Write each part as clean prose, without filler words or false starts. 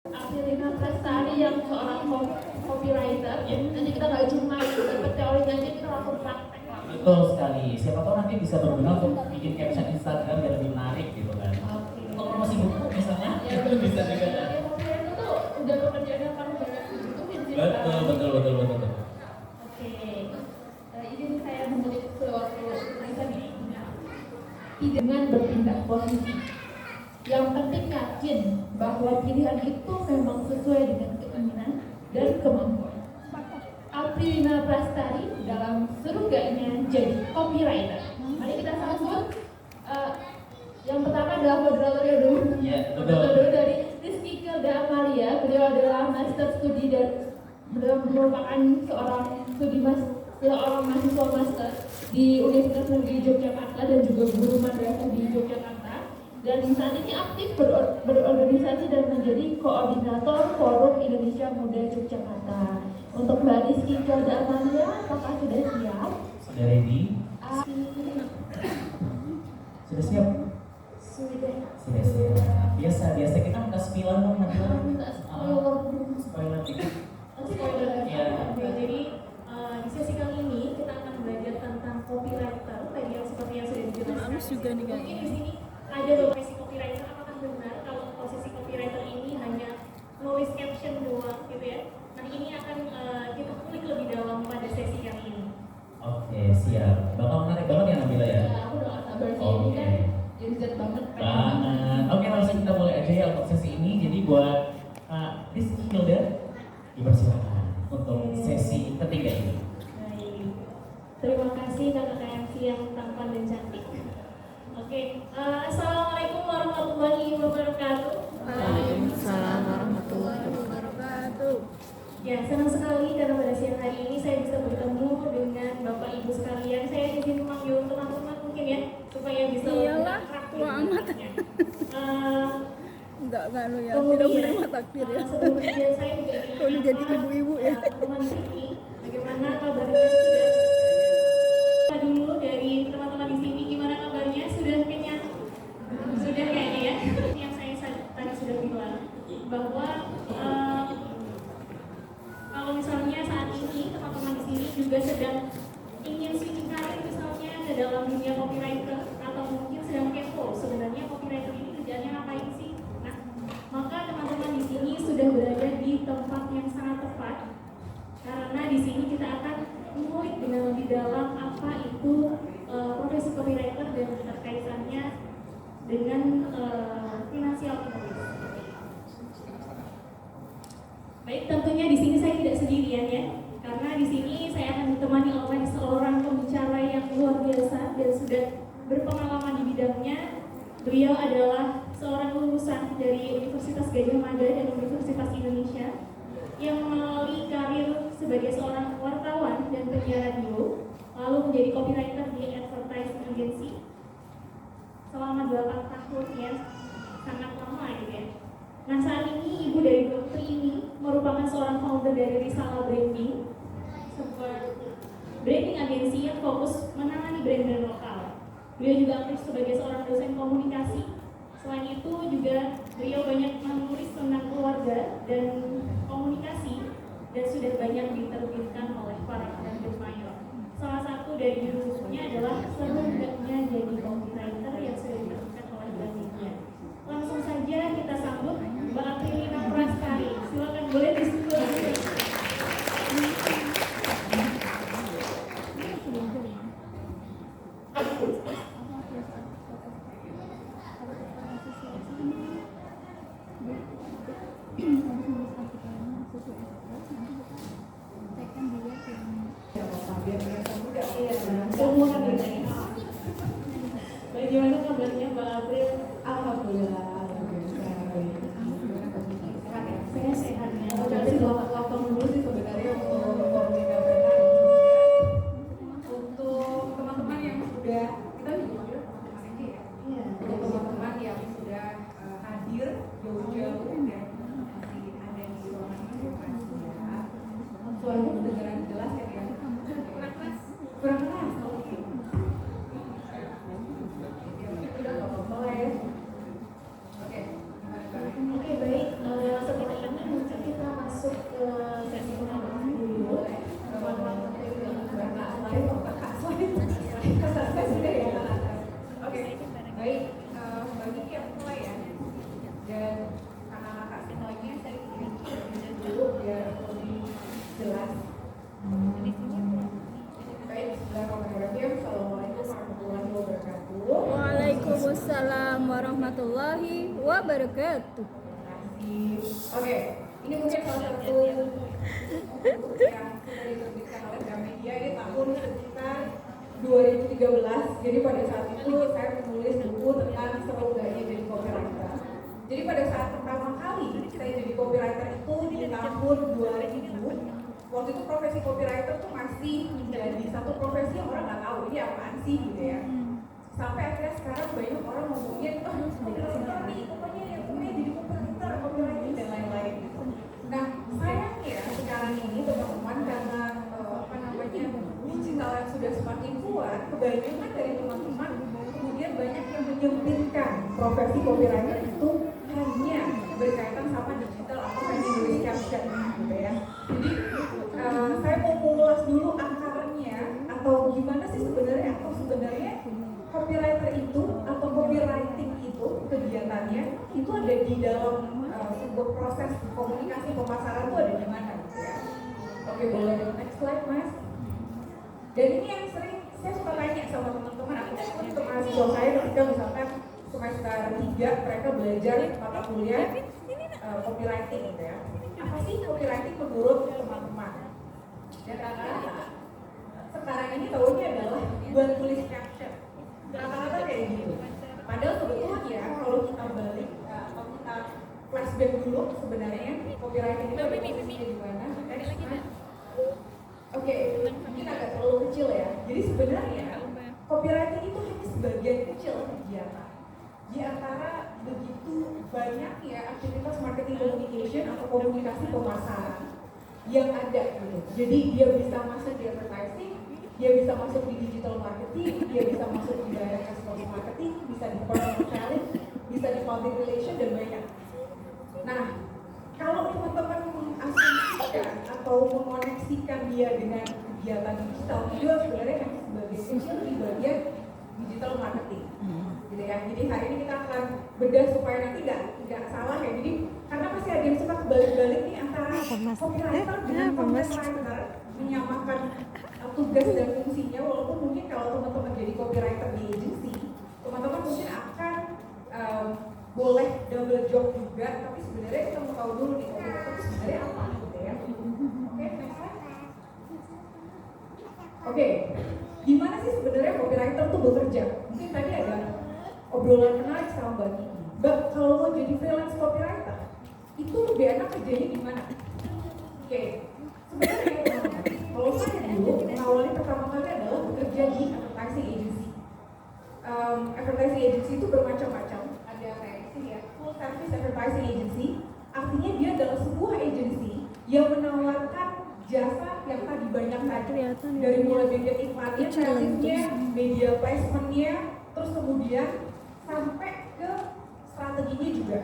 Aprilina Prestari yang seorang copywriter. Nanti kita nggak cuma dapat teorinya aja, kita langsung praktek lah. Betul sekali. Siapa tahu nanti bisa berguna untuk bikin caption Instagram biar lebih menarik gitu kan. Untuk promosi buku misalnya, itu bisa juga. Copywriter tuh udah pekerjaan yang paling banyak dibutuhin sih. Betul. Oke. Ini saya mengutip suatu tulisan ini. Dengan berpindah posisi. Yang penting yakin bahwa pilihan itu memang sesuai dengan keinginan dan kemampuan. Aprilina Prestari dalam surganya jadi copywriter. Mari kita sambut. Yang pertama adalah moderatornya dulu. Ya, Moderator dari Rizky Kilda Amalia. Beliau adalah master studi dan beliau merupakan seorang mahasiswa master di Universitas Negeri Yogyakarta dan juga guru madrasah di Yogyakarta. Dan saat ini aktif berorganisasi dan menjadi koordinator Forum Indonesia Muda Yogyakarta. Untuk Mbak Rizky Kilda Amalia, apakah sudah siap? Sudah ready? Sudah siap? Sudah siap. Biasa kita minta spilan dong nanti. Spoiler dikit. Ya. Jadi di sesi kali ini kita akan belajar tentang copywriter tadi yang seperti yang sudah dijelaskan. Mungkin di sini ada profesi copywriter, apakah benar kalau posisi copywriter ini hanya nulis caption doang gitu ya? Nah ini akan kita kulik lebih dalam pada sesi kali ini. Oke, siap. Bakal menarik banget ya Nabila ya? Aku udah gak sabar sih, ini kan Gen-Z banget. Oke, langsung kita mulai aja ya untuk sesi ini. Jadi buat Rizky Kilda, dipersilakan untuk sesi ketiga ini. Baik. Terima kasih kakak MC yang tampan dan cantik. Oke, assalamualaikum warahmatullahi wabarakatuh. Waalaikumsalam warahmatullahi wabarakatuh. Ya, senang sekali karena pada siang hari ini saya bisa bertemu dengan Bapak Ibu sekalian. Saya di sini memanggil teman-teman mungkin ya, supaya bisa Iyalah, tua amat. Enggak lo ya, tidak menerima takdir ya. Sebelumnya saya juga Kalau jadi ibu-ibu ya. teman sini, bagaimana kabarnya dulu dari teman-teman di sini, gimana kabarnya? Sudah kenyang? Sudah kayaknya ya. Yang saya tadi sudah bilang bahwa kalau misalnya saat ini teman-teman di sini juga sedang ingin switching karir misalnya ke dalam dunia copywriter atau mungkin sedang kepo sebenarnya copywriter ini kerjanya ngapain sih? Nah, maka teman-teman di sini sudah berada di tempat yang sangat tepat karena di sini kita akan mengulik dengan lebih dalam apa itu profesi copywriter dan terkaitannya dengan finansial penulis. Baik, tentunya di sini saya tidak sendirian ya, karena di sini saya akan ditemani oleh seorang pembicara yang luar biasa dan sudah berpengalaman di bidangnya. Beliau adalah seorang lulusan dari Universitas Gadjah Mada dan Universitas Indonesia yang melalui karir sebagai seorang wartawan dan penyiar radio, lalu menjadi copywriter di advertising agency selama 8 tahun ya, sangat lama gitu ya. Nah saat ini ibu dari dokter ini merupakan seorang founder dari Risalah Branding, sebuah branding agensi yang fokus menangani brand-brand lokal. Beliau juga aktif sebagai seorang dosen komunikasi. Selain itu juga beliau banyak menulis tentang keluarga dan komunikasi dan sudah banyak diterbitkan oleh para penerbit mayor. Salah satu dari judul bukunya adalah Seru Enggaknya Jadi Copywriter yang sudah diterbitkan oleh Gramedia. Langsung saja kita sambut Mbak Aprilina Prestari. Silakan boleh disebut. Bagaimana kabarnya Mbak April? Alhamdulillah. Saya sehat ya. Dari waktu dulu sih sebenarnya untuk teman-teman yang sudah kita juga manggil teman-teman aja ya. Iya. Untuk teman-teman yang sudah hadir jauh-jauh dan masih ada di ruangan ini ya. Suaranya kedengaran jelas ya kan? Kurang keras. Kurang keras. Oke. Udah nggak apa-apa lah ya. Oke. Oke baik. Setelah wabarakatuh. Oke, ini mungkin salah satu buku yang sudah diterbitkan oleh Gramedia ini tahun sekitar 2013. Jadi pada saat itu saya menulis buku tentang seru gaknya jadi copywriter. Jadi pada saat pertama kali saya jadi copywriter itu di tahun 2000. Waktu itu profesi copywriter tuh masih menjadi satu profesi yang orang nggak tahu ini apaan sih gitu ya. Sampai akhirnya sekarang banyak orang ngomongin, oh copywriter nih, pokoknya yang punya jadi copywriting dan lain-lain gitu. Nah sayangnya sekarang ini teman-teman karena digital yang sudah semakin kuat, kebanyakan dari teman-teman kemudian banyak yang menyempitkan profesi copywriter itu hanya berkaitan sama digital atau hanya nulis caption gitu ya. Jadi saya mau mengulas dulu angkarannya atau gimana sih sebenarnya copywriter itu atau copywriting itu kegiatannya itu ada di dalam sebuah proses komunikasi pemasaran itu ada di mana gitu ya. Oke, boleh next slide mas. Dan ini yang sering saya suka tanya sama teman-teman untuk mahasiswa saya ketika misalkan semester 3 mereka belajar mata kuliah copywriting gitu ya. Apa sih copywriting menurut teman-teman? Dan rata-rata sekarang ini tahunya adalah buat tulis caption. Rata-rata kayak gitu. Padahal sebetulnya ya kalau kita balik atau kita flashback dulu sebenarnya copywriting itu ada posisinya di mana? Oke, mungkin agak terlalu kecil ya. Jadi sebenarnya copywriting itu hanya sebagian kecil kegiatan di antara begitu banyak ya aktivitas marketing communication atau komunikasi pemasaran yang ada gitu. Jadi dia bisa masuk di advertising, dia bisa masuk di digital marketing, dia bisa masuk di direct response marketing, bisa di personal selling, bisa di public relation dan banyak. Nah, kalau teman-teman mengasumsikan atau mengoneksikan dia dengan kegiatan digital, dia sebenarnya hanya sebagai kecil di bagian digital marketing, gitu ya. Jadi hari ini kita akan bedah supaya nanti nggak salah ya. Jadi karena masih ada yang suka balik-balik nih antara copywriter dengan content writer, menyamakan tugas dan fungsinya. Walaupun mungkin kalau teman-teman jadi copywriter di agency, teman-teman mungkin akan boleh double job juga, tapi sebenarnya kita mau tahu dulu nih copywriter itu sebenarnya apa gitu ya. Oke, next slide. Oke, gimana sih sebenarnya copywriter itu bekerja? Mungkin tadi ada obrolan menarik sama Mbak Kiki. Mbak, kalau mau jadi freelance copywriter, itu lebih enak kerjanya gimana? Oke, sebenarnya kalau saya dulu awalnya pertama kali adalah bekerja di advertising agency. Advertising agency itu bermacam-macam. Ada kayak ya, full service advertising agency. Artinya dia adalah sebuah agency yang menawarkan jasa yang tadi banyak tadi, dari mulai bikin iklannya, kreatifnya, media placementnya, terus kemudian sampai ke strateginya juga.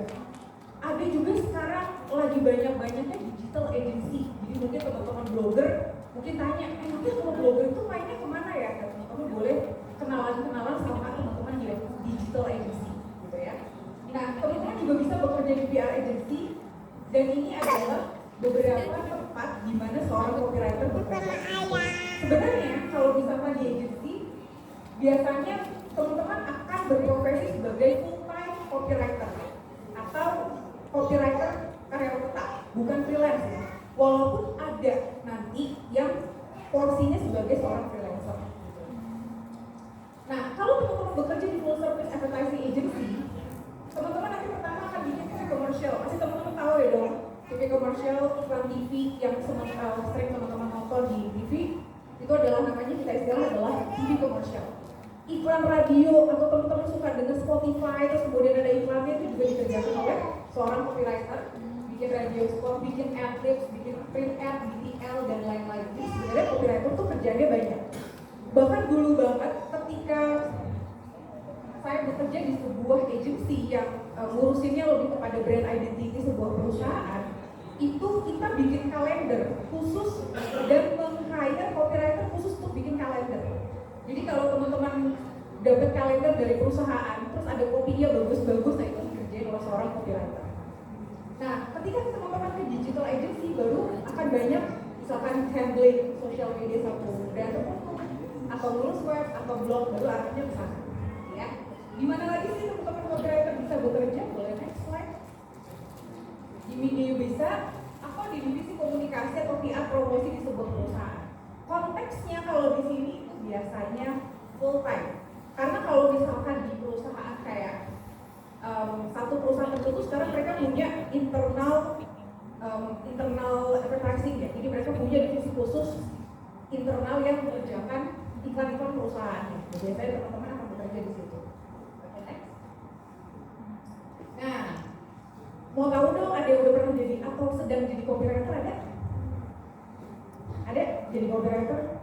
Ada juga sekarang lagi banyak-banyaknya digital agency. Jadi mungkin teman-teman blogger mungkin tanya, nanti kalau blogger itu mainnya kemana ya? Teman-teman boleh kenalan-kenalan sama teman-teman di digital agency gitu ya. Nah, teman-teman juga bisa bekerja di PR agency, dan ini adalah beberapa tempat di mana seorang copywriter bekerja. Sebenarnya kalau misalkan di agency, biasanya teman-teman akan berprofesi sebagai full-time copywriter atau copywriter karyawan tetap, bukan freelance ya. Walaupun ada nanti yang porsinya sebagai seorang freelancer. Nah, kalau teman-teman bekerja di full service advertising agency, teman-teman nanti pertama akan bikin TV komersial. Pasti teman-teman tahu ya dong, TV komersial, iklan TV yang sering teman-teman nonton di TV, itu adalah namanya kita istilah adalah TV komersial. Iklan radio atau teman-teman suka dengan Spotify, terus kemudian ada iklannya, itu juga dikerjakan oleh seorang copywriter. Bikin radio spot, bikin ad libs, bikin print ad, BTL, dan lain-lain. Jadi sebenarnya copywriter tuh kerjanya banyak. Bahkan dulu banget ketika saya bekerja di sebuah agency yang ngurusinnya lebih kepada brand identity sebuah perusahaan, itu kita bikin kalender khusus dan meng-hire copywriter khusus untuk bikin kalender. Jadi kalau teman-teman dapat kalender dari perusahaan, terus ada kopinya bagus-bagus, nah itu dikerjain oleh seorang copywriter. Nah, ketika teman-teman ke digital agency baru akan banyak misalkan handling social media satu brand tertentu, atau ngurus web atau blog, baru arahnya ke sana. Ya, gimana lagi sih teman-teman copywriter bisa bekerja? Boleh next slide. media bisa atau di divisi komunikasi atau PR promosi di sebuah perusahaan. Konteksnya kalau di sini itu biasanya full time. Karena kalau misalkan di perusahaan kayak satu perusahaan tertentu sekarang mereka punya internal advertising ya. Jadi mereka punya divisi khusus internal yang mengerjakan iklan-iklan perusahaan. Biasanya teman-teman akan bekerja di situ. Oke, next. Nah, mau tahu dong ada yang udah pernah jadi atau sedang jadi copywriter ada? Ada? Jadi copywriter?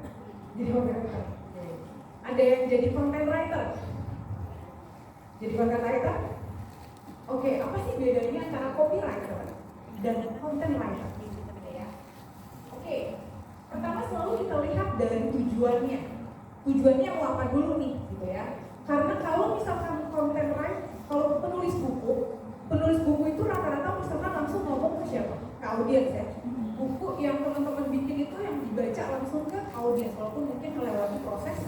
Jadi copywriter. Ada yang jadi content writer? Jadi content writer? Oke, apa sih bedanya antara copywriter dan content writer? Oke, pertama selalu kita lihat dari tujuannya. Tujuannya mau apa dulu nih, gitu ya? Karena kalau misalkan content writer, kalau penulis buku itu rata-rata misalkan langsung ngomong ke siapa? Ke audiens ya. Buku yang teman-teman bikin itu yang dibaca langsung ke audiens, walaupun mungkin melewati proses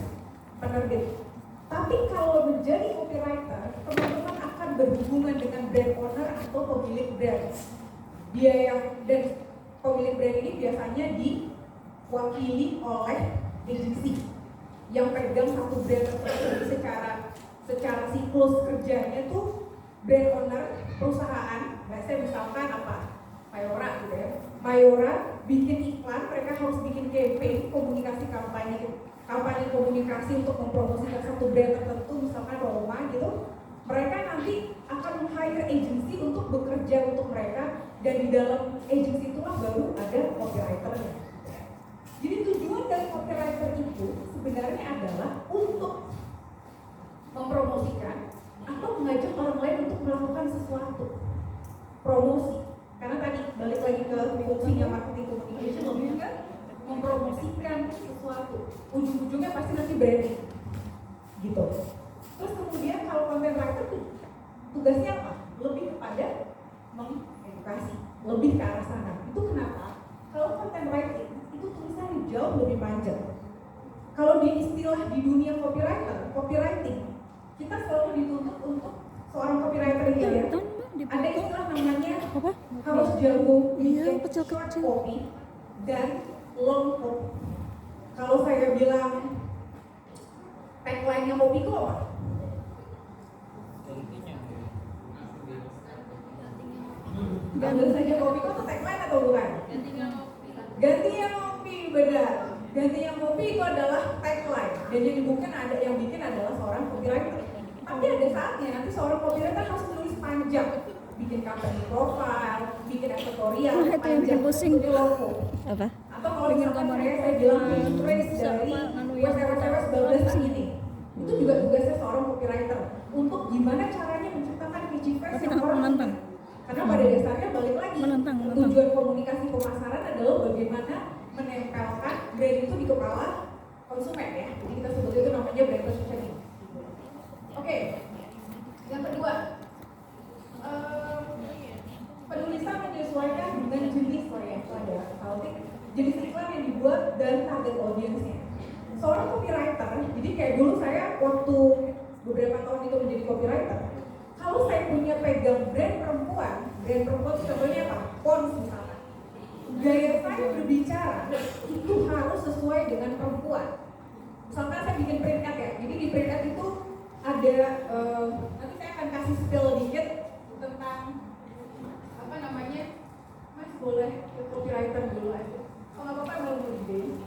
penerbit. Tapi kalau menjadi copywriter, teman-teman akan berhubungan dengan brand owner atau pemilik brand. Dan pemilik brand ini biasanya diwakili oleh agency yang pegang satu brand tertentu. Secara siklus kerjanya tuh brand owner perusahaan, saya misalkan apa? Mayora gitu ya. Mayora bikin iklan, mereka harus bikin campaign, kampanye komunikasi untuk mempromosikan satu brand tertentu, misalkan Roma gitu. Mereka nanti akan hire agency untuk bekerja untuk mereka, dan di dalam agency itulah baru ada copywriter-nya. Jadi tujuan dari copywriter itu sebenarnya adalah untuk mempromosikan atau mengajak orang lain untuk melakukan sesuatu, promosi. Karena tadi balik lagi ke fungsinya marketing communication, lebih ke mempromosikan sesuatu. Ujung-ujungnya pasti nanti branding, gitu. Terus kemudian kalau content writer tuh tugasnya apa? Lebih kepada mengedukasi, lebih ke arah sana. Itu kenapa? Kalau content writing itu tulisannya jauh lebih panjang. Kalau di istilah di dunia copywriting, kita selalu dituntut untuk seorang copywriter itu ya. Ada istilah namanya harus jago bikin short copy dan long copy. Kalau saya bilang tagline-nya copy itu apa? Ganti saja kopi itu tagline atau bukan? Gantinya ngopi, benar. Gantinya ngopi itu adalah tagline. Dan yang bikin adalah seorang copywriter. Tapi ada saatnya nanti seorang copywriter harus menulis panjang, bikin company profile, bikin editorial panjang, itu logo. Apa? Atau kalau misalkan saya bilang trace dari WSWS Bagas ini, itu juga tugasnya seorang copywriter untuk gimana caranya menciptakan catchy phrase yang orang menantang. Karena pada dasarnya balik lagi tujuan komunikasi pemasaran adalah bagaimana menempelkan brand itu di kepala konsumen ya. Jadi kita sebut itu namanya brand positioning. Oke, yang kedua, penulisan menyesuaikan dengan jenis jenis iklan yang dibuat dan target audiensnya. Seorang copywriter, jadi kayak dulu saya waktu beberapa tahun itu menjadi copywriter, kalau saya punya pegang brand perempuan itu contohnya apa? Pons misalnya. Gaya saya berbicara itu harus sesuai dengan perempuan. Misalkan saya bikin print ad ya, jadi di print ad itu ada, nanti saya akan kasih spill dikit tentang apa namanya, Mas boleh copywriter dulu aja. Kalau nggak apa-apa mau ide.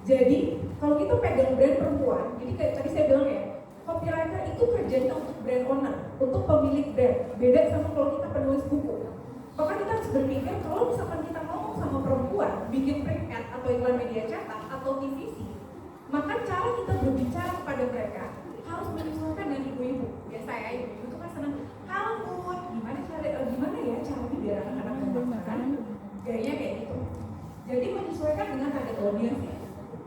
Jadi kalau kita pegang brand perempuan, jadi kayak tadi saya bilang ya, copywriter itu kerjanya untuk brand owner, untuk pemilik brand. Beda sama kalau kita penulis buku. Maka kita harus berpikir kalau misalkan kita ngomong sama perempuan, bikin print ad atau iklan media cetak atau TVC, maka cara kita berbicara kepada mereka harus menyesuaikan dengan ibu-ibu. Ya saya ibu-ibu itu kan senang, halo Bu, gimana ya caranya biar anak-anak menggunakan gayanya kayak gitu. Jadi menyesuaikan dengan target audiensnya.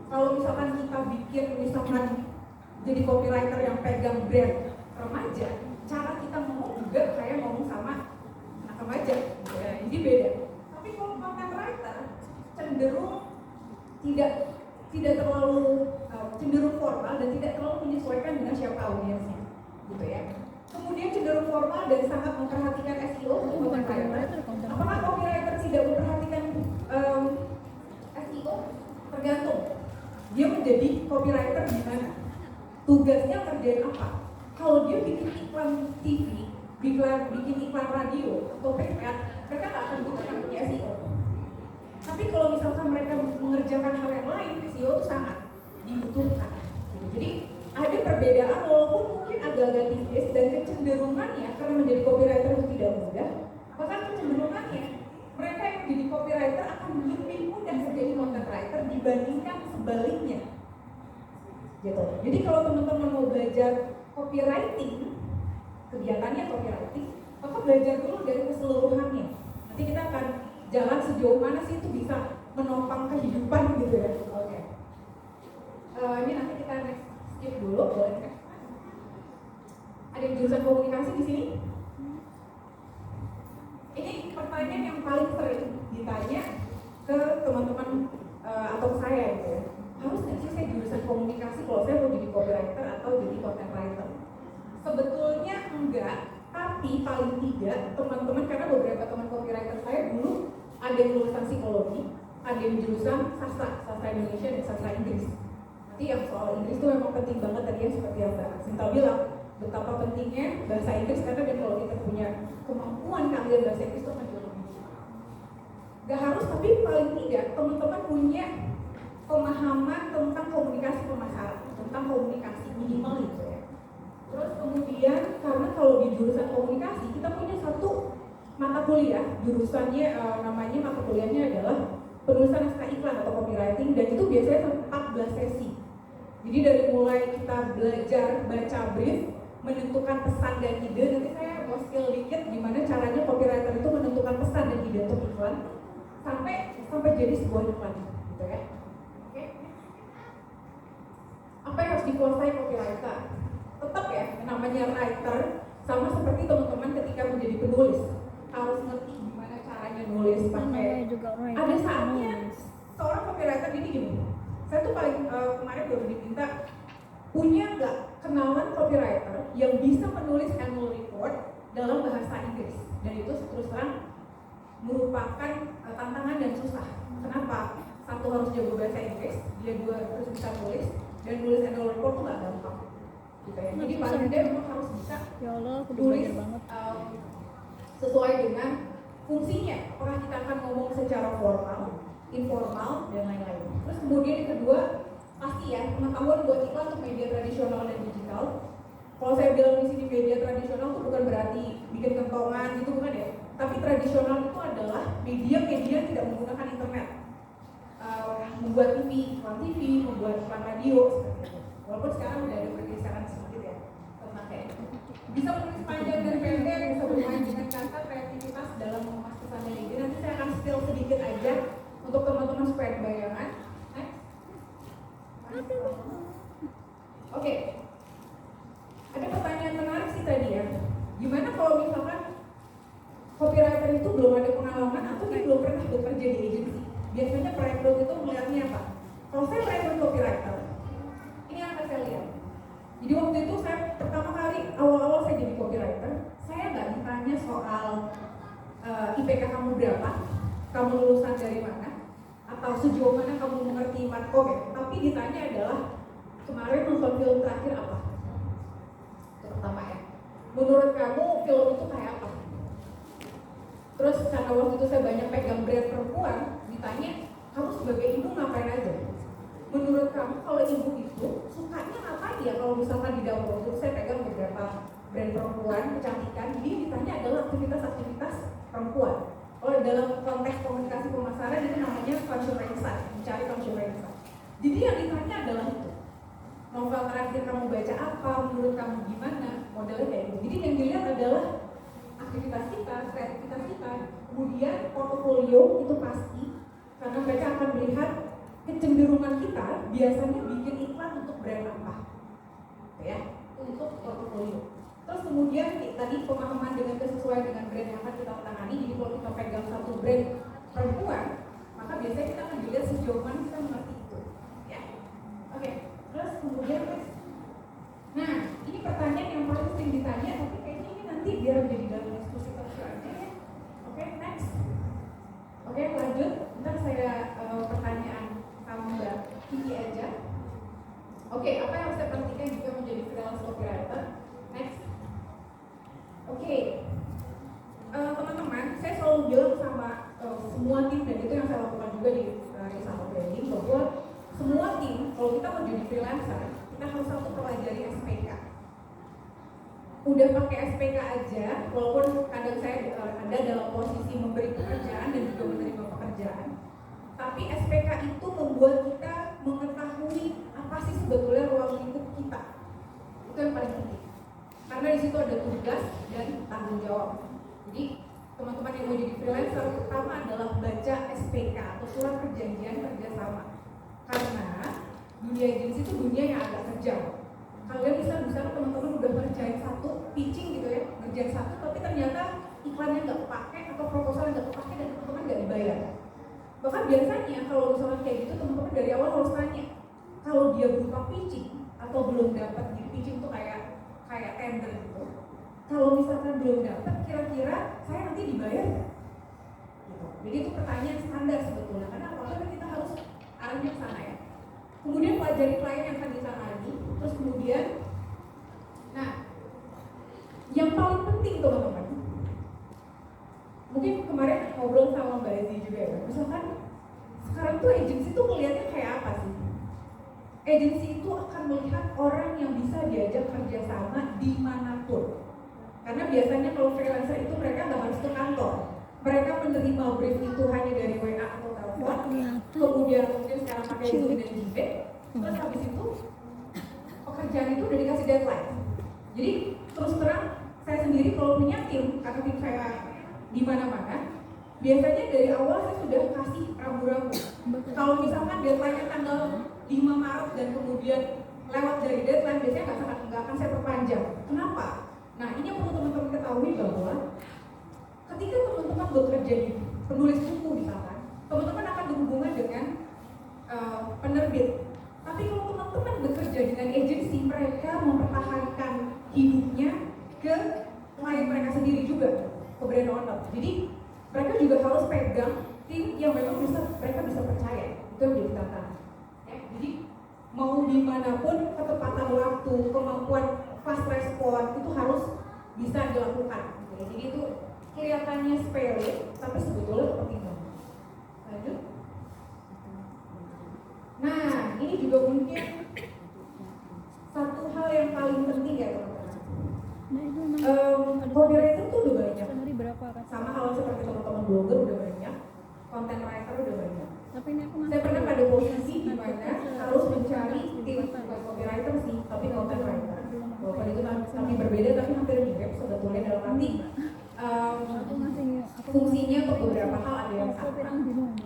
Kalau misalkan kita bikin jadi copywriter yang pegang brand remaja, cara kita ngomong juga kayak ngomong sama anak remaja, ya, jadi beda. Tapi kalau content writer cenderung tidak terlalu cenderung formal dan tidak terlalu menyesuaikan dengan siapa audiensnya, gitu ya. kemudian cenderung formal dan sangat memperhatikan SEO untuk Bukan copywriter. copywriter, content Apakah copywriter tidak memperhatikan SEO? Tergantung. Dia menjadi copywriter di mana? Tugasnya kerjain apa? Kalau dia bikin iklan TV, bikin iklan radio atau print, mereka nggak akan butuh namanya SEO. Tapi kalau misalkan mereka mengerjakan hal yang lain, SEO itu sangat dibutuhkan. Jadi ada perbedaan walaupun mungkin agak-agak tipis dan kecenderungannya karena menjadi copywriter itu tidak mudah. Bahkan kecenderungannya mereka yang menjadi copywriter akan lebih mudah menjadi content writer dibandingkan sebaliknya. Gitu. Jadi kalau teman-teman mau belajar copywriting, kegiatannya copywriting, maka belajar dulu dari keseluruhannya. Nanti kita akan jalan sejauh mana sih itu bisa menopang kehidupan gitu ya. Oke. Ini nanti kita next skip dulu, boleh kan? Ada yang jurusan komunikasi di sini? Ini pertanyaan yang paling sering ditanya ke teman-teman atau ke saya gitu ya. Harus nggak sih saya jurusan komunikasi kalau saya mau jadi copywriter atau jadi content writer? Sebetulnya enggak, tapi paling tidak teman-teman, karena beberapa teman copywriter saya dulu ada yang lulusan psikologi, ada yang jurusan sastra Indonesia dan sastra Inggris. Nanti yang soal Inggris itu memang penting banget tadi ya, seperti yang Mbak Sinta bilang, betapa pentingnya bahasa Inggris, karena dan kalau kita punya kemampuan kalian bahasa Inggris itu akan jauh lebih. Gak harus, tapi paling tidak teman-teman punya pemahaman tentang komunikasi pemasaran, tentang komunikasi minimal itu ya. Terus kemudian karena kalau di jurusan komunikasi kita punya satu mata kuliah, jurusannya namanya mata kuliahnya adalah penulisan naskah iklan atau copywriting, dan itu biasanya sampai 14 sesi. Jadi dari mulai kita belajar baca brief, menentukan pesan dan ide, nanti saya mau skill dikit gimana caranya copywriter itu menentukan pesan dan ide untuk iklan sampai jadi sebuah iklan, gitu ya. Oke. Apa yang harus dikuasai copywriter? Tetap ya, namanya writer sama seperti teman-teman ketika menjadi penulis, harus ngerti gimana caranya nulis pakai. Ada saatnya seorang copywriter gini. Saya tuh paling kemarin baru diminta punya nggak kenalan copywriter yang bisa menulis annual report dalam bahasa Inggris, dan itu terus terang merupakan tantangan dan susah. Kenapa? Satu harus jago bahasa Inggris, dia dua harus bisa nulis, dan nulis annual report tuh nggak gampang. Gitu ya. Jadi paling tidak memang harus bisa Ya Allah, aku tulis belajar banget. sesuai dengan fungsinya. Apakah kita akan ngomong secara formal, informal, dan lain-lain. Terus kemudian yang kedua, pasti ya pengetahuan buat iklan untuk media tradisional dan digital. Kalau saya bilang di sini media tradisional itu bukan berarti bikin kentongan gitu, bukan ya. Tapi tradisional itu adalah media-media tidak menggunakan internet. Membuat TV, membuat iklan radio seperti itu. Walaupun sekarang udah ada pergeseran sedikit ya tentang kayak bisa menulis panjang dan pendek, bisa bermain dengan kata, kreativitas dalam mengemas pesan dan ide. Nanti saya akan spill sedikit aja untuk teman-teman supaya ada bayangan. Oke. Ada pertanyaan menarik sih tadi ya. Gimana kalau misalkan copywriter itu belum ada pengalaman atau dia belum pernah bekerja di agensi? Biasanya perekrut itu melihatnya apa? Kalau saya perekrut copywriter, ini yang akan saya lihat. Jadi waktu itu saya pertama kali awal-awal saya jadi copywriter, saya nggak ditanya soal IPK kamu berapa, kamu lulusan dari mana, atau sejauh mana kamu mengerti markom ya. Tapi ditanya adalah kemarin nonton film terakhir apa? Itu pertama ya. Menurut kamu film itu kayak apa? Terus karena waktu itu saya banyak pegang brand perempuan, ditanya kamu sebagai ibu ngapain aja? Menurut kamu kalau ibu itu sukanya ngapain ya kalau misalkan di dapur? Terus saya pegang beberapa brand perempuan kecantikan, jadi ditanya adalah aktivitas-aktivitas perempuan. Kalau dalam konteks komunikasi pemasaran itu namanya consumer insight, mencari consumer insight. Jadi yang ditanya adalah itu. Novel terakhir kamu baca apa? Menurut kamu gimana? Modelnya kayak gitu. Jadi yang dilihat adalah aktivitas kita, kreativitas kita, kemudian portofolio itu pasti, karena mereka akan melihat kecenderungan kita biasanya bikin iklan untuk brand apa, ya, untuk portofolio. Terus kemudian tadi pemahaman dengan kesesuaian dengan brand yang akan kita tangani. Jadi kalau kita pegang satu brand perempuan, maka biasanya kita akan dilihat sejauh mana kita mengerti itu, ya. Oke. Terus kemudian, nah ini pertanyaan yang paling sering ditanya, tapi kayaknya semua tim, dan itu yang saya lakukan juga di Risama Branding, bahwa semua tim kalau kita mau jadi freelancer kita harus satu pelajari SPK. Udah pakai SPK aja, walaupun kadang saya ada dalam posisi memberi pekerjaan dan juga menerima pekerjaan, tapi SPK itu membuat kita mengetahui apa sih sebetulnya ruang lingkup kita. Itu yang paling penting, karena di situ ada tugas dan tanggung jawab. Jadi teman-teman yang mau jadi freelancer, pertama adalah baca SPK atau surat perjanjian kerjasama, karena dunia agensi itu dunia yang agak kejam. Kalian bisa teman-teman udah ngerjain satu pitching gitu ya, ngerjain satu tapi ternyata iklannya nggak kepake atau proposalnya nggak kepake dan teman-teman nggak dibayar. Bahkan biasanya kalau misalnya kayak gitu, teman-teman dari awal harus tanya, kalau dia berupa pitching atau belum dapat, jadi pitching tuh kayak tender gitu, kalau misalkan belum dapat, kira-kira saya nanti dibayar nggak? Gitu. Jadi itu pertanyaan standar sebetulnya, karena apalagi kita harus arahnya ke sana ya. Kemudian pelajari klien yang akan ditangani, terus kemudian, nah, yang paling penting teman-teman, mungkin kemarin ngobrol sama Mbak Ezi juga ya, misalkan sekarang tuh agensi tuh melihatnya kayak apa sih? Agensi itu akan melihat orang yang bisa diajak kerjasama dimanapun. Karena biasanya kalau freelancer itu mereka nggak harus ke kantor, mereka menerima brief itu hanya dari WA atau telepon, kemudian sekarang pakai Zoom dan Gmail, terus habis itu pekerjaan itu udah dikasih deadline. Jadi terus terang saya sendiri kalau punya tim, karena tim saya di mana-mana, biasanya dari awal saya sudah kasih rambu-rambu. Kalau misalkan deadline-nya tanggal 5 Maret dan kemudian lewat dari deadline, biasanya nggak akan saya perpanjang. Kenapa? Nah, ini yang perlu teman-teman ketahui bahwa ketika teman-teman bekerja di penulis buku misalkan, teman-teman akan berhubungan dengan penerbit. Tapi kalau teman-teman bekerja dengan agensi, mereka mempertahankan hidupnya ke klien mereka sendiri juga, ke brand owner. Jadi mereka juga harus pegang tim yang memang mereka bisa percaya. Itu yang jadi tantangan. Ya, jadi mau dimanapun, ketepatan waktu, kemampuan fast respon itu harus bisa dilakukan. Jadi itu kelihatannya sepele, tapi sebetulnya penting banget. Lanjut. Nah, ini juga mungkin satu hal yang paling penting ya teman-teman. Copywriter tuh udah banyak. Sama kalau seperti teman-teman blogger udah banyak, content writer udah banyak. Saya pernah pada posisi di mana harus mencari tim, bukan copywriter sih, tapi content writer. Walaupun itu kami berbeda, tapi hampir mirip sebetulnya dalam arti fungsinya untuk beberapa hal ada yang sama.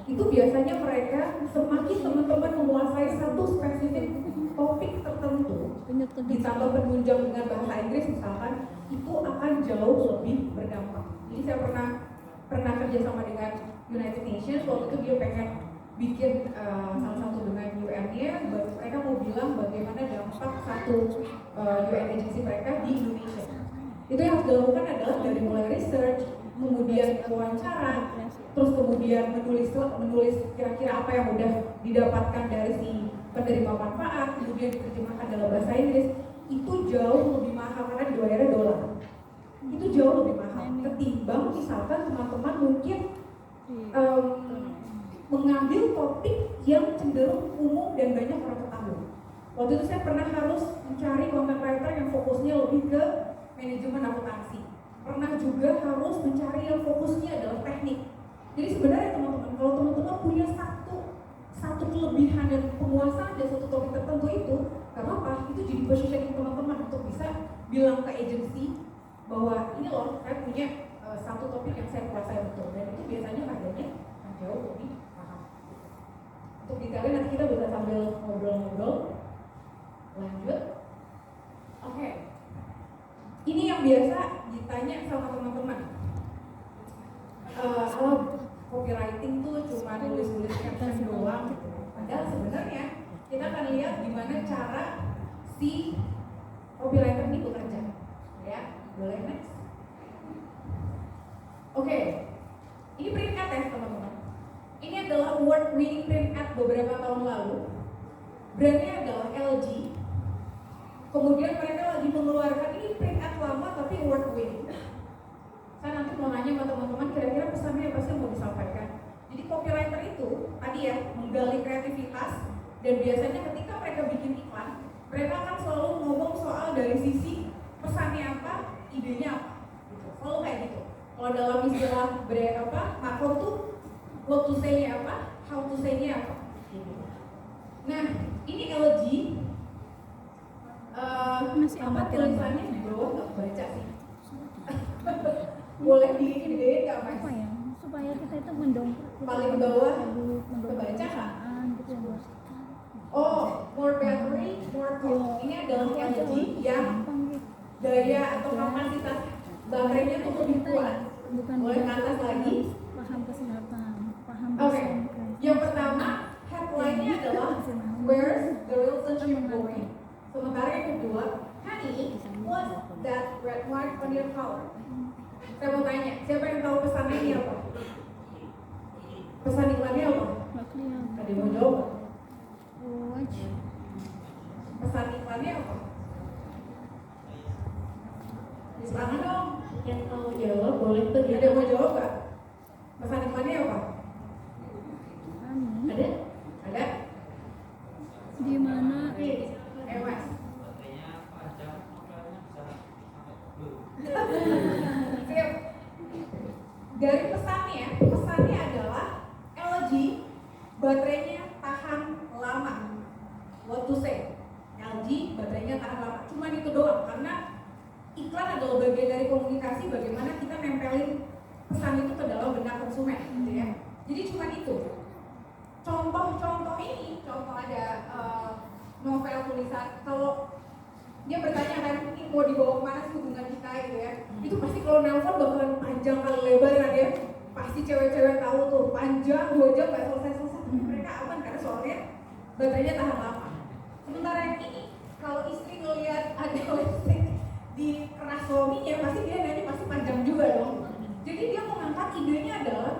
Itu biasanya mereka semakin teman-teman menguasai satu spesifik topik tertentu, ditambah penunjang dengan bahasa Inggris misalkan, itu akan jauh lebih berdampak. Jadi saya pernah kerja sama dengan United Nations, waktu itu dia pengen bikin salah satu dengan UN-nya, mereka mau bilang bagaimana dampak satu UN agency mereka di Indonesia. Itu yang harus dilakukan adalah dari mulai research, kemudian wawancara, terus kemudian menulis kira-kira apa yang udah didapatkan dari si penerima manfaat, kemudian diterjemahkan dalam bahasa Inggris. Itu jauh lebih mahal karena dibayarnya dolar. Itu jauh lebih mahal ketimbang misalkan teman-teman mungkin mengambil topik yang cenderung umum dan banyak orang ketahui. Waktu itu saya pernah harus mencari content writer yang fokusnya lebih ke manajemen akuntansi. Pernah juga harus mencari yang fokusnya adalah teknik. Jadi sebenarnya teman-teman, kalau teman-teman punya satu kelebihan dan penguasaan dari satu topik tertentu itu, gak apa-apa, itu jadi positioning teman-teman untuk bisa bilang ke agensi bahwa ini loh, saya punya satu topik yang saya kuasai betul, dan itu biasanya harganya jauh lebih mahal. Untuk detailnya nanti kita bisa sambil ngobrol-ngobrol. Lanjut. Oke. Ini yang biasa ditanya sama teman-teman. Copywriting tuh cuma nulis-nulis caption doang gitu. Padahal sebenarnya kita akan lihat gimana cara si copywriter ini bekerja. Ya, boleh next. Oke. Ini print ad ya teman-teman. Ini adalah award-winning print ad beberapa tahun lalu. Brandnya adalah LG. Kemudian mereka lagi mengeluarkan ini print ad lama tapi award-winning. Saya nanti mau nanya sama teman-teman kira-kira pesannya apa sih yang mau disampaikan. Jadi copywriter itu tadi ya menggali kreativitas, dan biasanya ketika mereka bikin iklan, mereka akan selalu ngomong soal dari sisi pesannya apa, idenya apa, gitu. Selalu kayak gitu. Kalau dalam istilah makro tuh what to say-nya apa, how to say-nya apa. Gitu. Nah, ini LG. Masih Apa amatiran tulisannya di bawah nggak baca sih. Boleh digedein nggak mas? apa ya, supaya kita itu mendongkrak Paling bawah mendongkrak kebaca nggak? perusahaan gitu ya bos. Oh, more battery, more cost. Ini adalah LG yang Gampang gitu. daya atau kapasitas baterainya tuh lebih kuat. Bukan Boleh ke atas lagi? paham kesehatan, paham Oke. kesehatan. Yang pertama, headline-nya adalah Where's the relationship going? Sementara yang kedua, honey, what's that red mark on your collar? Saya mau tanya, siapa yang tahu pesannya ini apa? Pesan iklannya apa? Nggak kelihatan. Ada yang mau jawab? Watch. Pesan iklannya apa? Di tangan dong. Yang mau jawab boleh tuh Ada yang mau jawab nggak? Pesan iklannya apa? Ani, Ada? Ada? di mana? Mas. Sip. Dari pesannya adalah LG baterainya tahan lama. What to say? LG baterainya tahan lama. Cuman itu doang, karena iklan adalah bagian dari komunikasi bagaimana kita nempelin pesan itu ke dalam benak konsumen, gitu ya. Jadi cuma itu. Contoh ini, contoh ada novel tulisan. Kalau dia bertanya kan, ini mau dibawa kemana sih hubungan kita gitu ya. Itu pasti kalau nelpon bakalan panjang kali lebar kan ya. Pasti cewek-cewek tahu tuh, panjang 2 jam gak selesai-selesai. Mereka aman karena soalnya baterainya tahan lama. Sementara yang ini, kalau istri ngelihat ada lipstick di keras suaminya, pasti dia nanya pasti panjang juga dong. Jadi dia mengangkat idenya adalah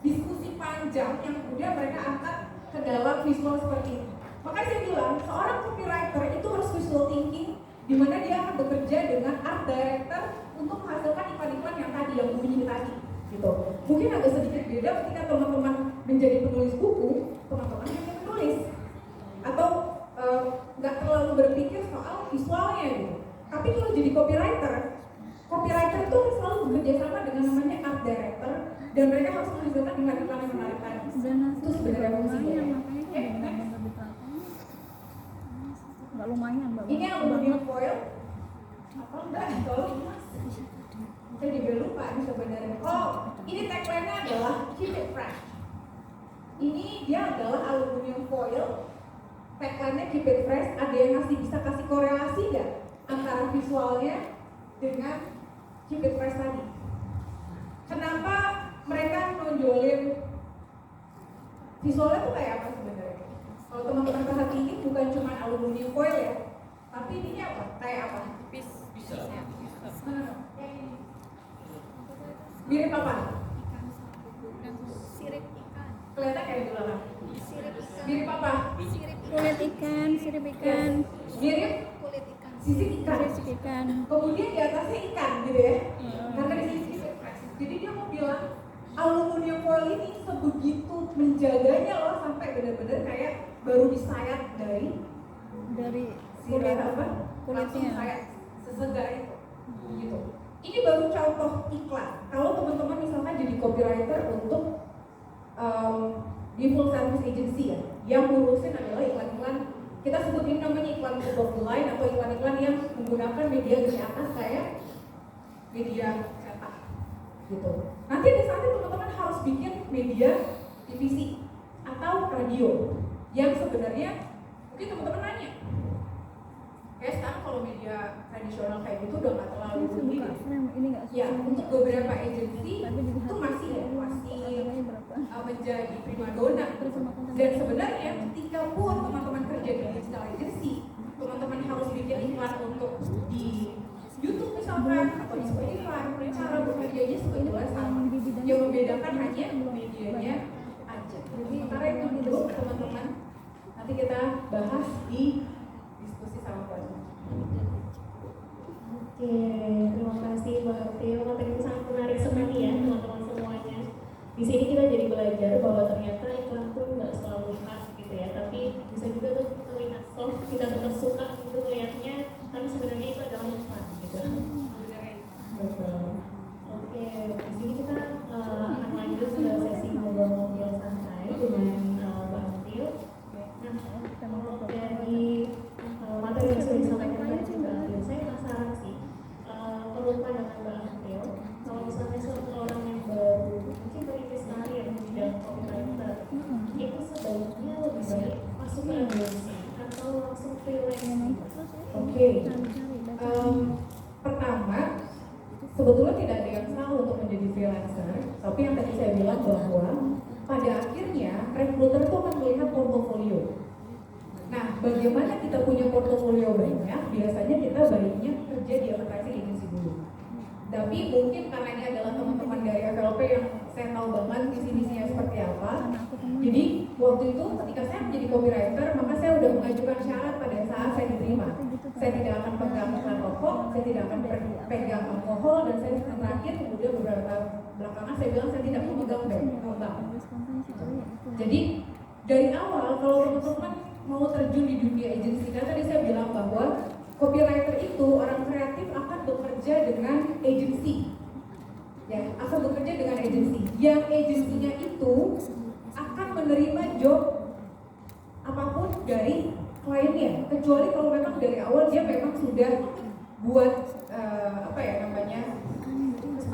diskusi panjang yang kemudian mereka angkat ke dalam visual seperti ini. Makanya saya bilang, seorang copywriter itu harus visual thinking, di mana dia akan bekerja dengan art director untuk menghasilkan iklan-iklan yang tadi, yang bunyi tadi, gitu. Mungkin agak sedikit beda ketika teman-teman menjadi penulis buku, teman-teman hanya menulis, atau nggak terlalu berpikir soal visualnya gitu. Tapi kalau jadi copywriter itu selalu bekerja sama dengan namanya art director, dan mereka harus menghasilkan iklan-iklan yang menarik tadi. Itu sebenarnya fungsinya. Nggak lumayan, Mbak. Ini aluminium foil. Apa enggak? Tolong mas. Saya juga lupa ini sebenarnya. Oh, ini tagline-nya adalah keep it fresh. Ini dia adalah aluminium foil. Tagline-nya keep it fresh. Ada yang bisa kasih korelasi nggak antara visualnya dengan keep it fresh tadi? Kenapa mereka nonjolin visualnya tuh kayak apa sebenarnya? Kalau teman-teman perhatiin bukan cuma aluminium foil ya, tapi ini apa? Kayak apa? Bisa. Mirip apa? Sirip ikan. Kelihatan kayak di belakang. Mirip apa? Kulit ikan, sirip ikan. Mirip Kulit ikan. sisik ikan. Sirip ikan. Kemudian di atasnya ikan gitu ya. Karena di sini sisik. Jadi dia mau bilang aluminium foil ini sebegitu menjaganya loh, sampai benar-benar kayak baru disayat dari kulit apa? Langsung kulitnya. kayak sesegar itu. Gitu. Ini baru contoh iklan. Kalau teman-teman misalkan jadi copywriter untuk di full service agency ya, yang ngurusin adalah iklan-iklan, kita sebutin namanya iklan above the line atau iklan-iklan yang menggunakan media di atas kayak media cetak gitu. Nanti di sana teman-teman harus bikin media televisi atau radio yang sebenarnya mungkin teman-teman nanya, kayak sekarang kalau media tradisional kayak gitu udah nggak terlalu Ini ini buka frame, ini nggak ya, susah. untuk beberapa agensi Tapi dilihat itu masih harganya berapa? menjadi primadona. Terus sama konten. Dan sebenarnya ketika pun teman-teman kerja di digital agency, teman-teman harus bikin iklan untuk di YouTube misalkan atau di Spotify, cara bekerjanya sebetulnya sama. Yang membedakan hanya medianya aja. Sementara itu dulu teman-teman, nanti kita bahas di diskusi sama Pak. Oke, terima kasih Mbak Tio. Materi itu sangat menarik sekali ya teman-teman semuanya. Di sini kita jadi belajar bahwa ternyata iklan pun nggak selalu khas gitu ya, tapi bisa juga tuh terlihat soft, kita tetap suka gitu melihatnya, tapi sebenarnya itu adalah iklan gitu. Betul. Oke, di sini kita akan lanjut ke sesi ngobrol-ngobrol santai dengan Mbak Antil. Nah, kalau dari materi yang sudah disampaikan tadi Mbak Antil, saya penasaran sih, perlu pandangan Mbak Antil, kalau misalnya seorang yang baru mungkin merintis karir di bidang copywriter, itu sebaiknya lebih baik masuk ke agensi atau langsung freelance? Oke. Pertama, sebetulnya tidak ada yang salah untuk menjadi freelancer, tapi yang tadi saya bilang bahwa pada akhirnya rekruter itu akan melihat portofolio. Nah, bagaimana kita punya portofolio banyak? Biasanya kita baiknya kerja di advertising agency dulu. Tapi mungkin karena ini adalah teman-teman dari FLP yang saya tahu banget visi-misinya seperti apa. Jadi waktu itu ketika saya menjadi copywriter, maka saya sudah mengajukan syarat pada saat saya diterima. Saya tidak akan pegang iklan rokok, saya tidak akan pegang alkohol, dan saya terakhir kemudian beberapa belakangan saya bilang saya tidak memegang bank. Jadi dari awal kalau teman-teman mau terjun di dunia agensi, kan tadi saya bilang bahwa copywriter itu orang kreatif akan bekerja dengan agensi, ya akan bekerja dengan agensi. Yang agensinya itu akan menerima job apapun dari kliennya, kecuali kalau memang dari awal dia memang sudah buat